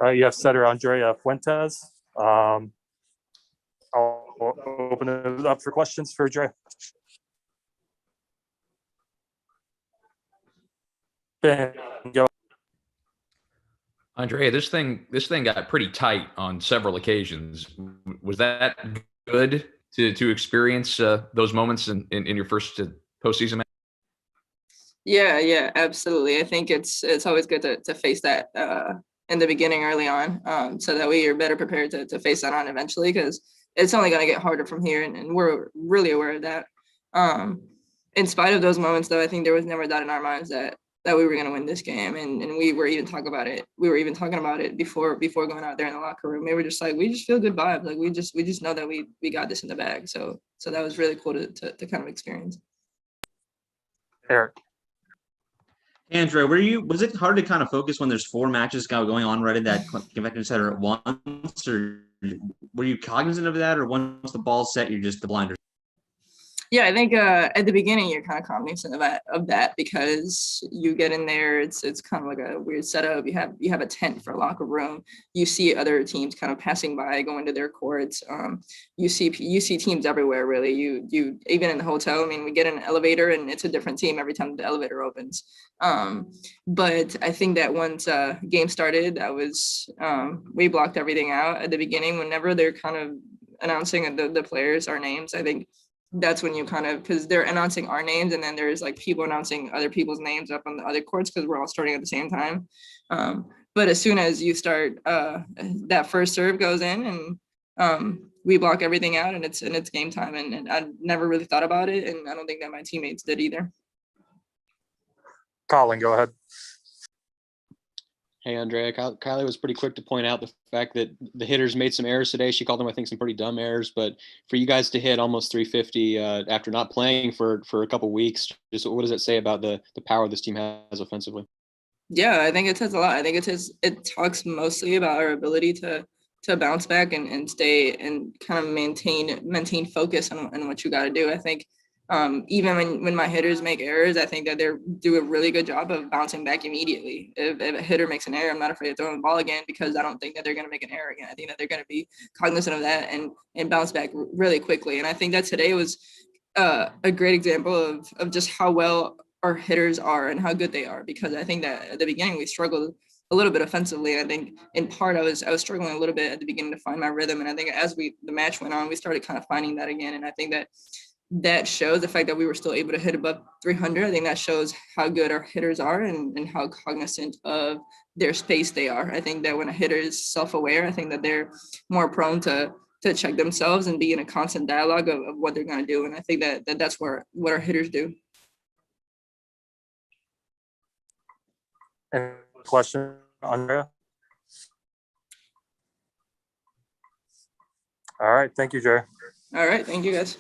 You have setter Andrea Fuentes. I'll open it up for questions for Dre. Ben, go. Andrea, this thing got pretty tight on several occasions. Was that good to experience those moments in your first postseason match? Yeah, absolutely. I think it's always good to face that in the beginning early on, so that way you're better prepared to face that on eventually, because it's only going to get harder from here, and we're really aware of that. In spite of those moments, though, I think there was never a doubt in our minds that we were going to win this game, and we were even talking about it. We were even talking about it before going out there in the locker room. We were just like, we just feel good vibes. Like we just know that we got this in the bag. So that was really cool to kind of experience. Eric. Andrea, was it hard to kind of focus when there's 4 matches going on right at that convention center at once, or were you cognizant of that, or once the ball's set, you're just the blinders? Yeah, I think at the beginning you're kind of cognizant of that because you get in there, it's kind of like a weird setup. You have a tent for a locker room. You see other teams kind of passing by, going to their courts. You see teams everywhere, really. You even in the hotel. I mean, we get in an elevator and it's a different team every time the elevator opens. But I think that once game started, that was we blocked everything out at the beginning. Whenever they're kind of announcing the players, our names, I think that's when you kind of, because they're announcing our names and then there's like people announcing other people's names up on the other courts because we're all starting at the same time. But as soon as you start, that first serve goes in and we block everything out and it's game time. And I never really thought about it, and I don't think that my teammates did either. Colin, go ahead. Hey, Andrea. Kylie was pretty quick to point out the fact that the hitters made some errors today. She called them, I think, some pretty dumb errors. But for you guys to hit almost 350 after not playing for a couple weeks, just what does it say about the power this team has offensively? Yeah, I think it says a lot. I think it talks mostly about our ability to bounce back and stay and kind of maintain focus on what you got to do. I think even when my hitters make errors, I think that they do a really good job of bouncing back immediately. If a hitter makes an error, I'm not afraid of throwing the ball again because I don't think that they're going to make an error again. I think that they're going to be cognizant of that and bounce back really quickly. And I think that today was a great example of just how well our hitters are and how good they are, because I think that at the beginning we struggled a little bit offensively. I think in part I was struggling a little bit at the beginning to find my rhythm. And I think as the match went on, we started kind of finding that again. And I think that shows the fact that we were still able to hit above 300. I think that shows how good our hitters are and how cognizant of their space they are. I think that when a hitter is self-aware, I think that they're more prone to check themselves and be in a constant dialogue of what they're going to do. And I think that's what our hitters do. Any question, Andrea? All right. Thank you, Jerry. All right. Thank you, guys.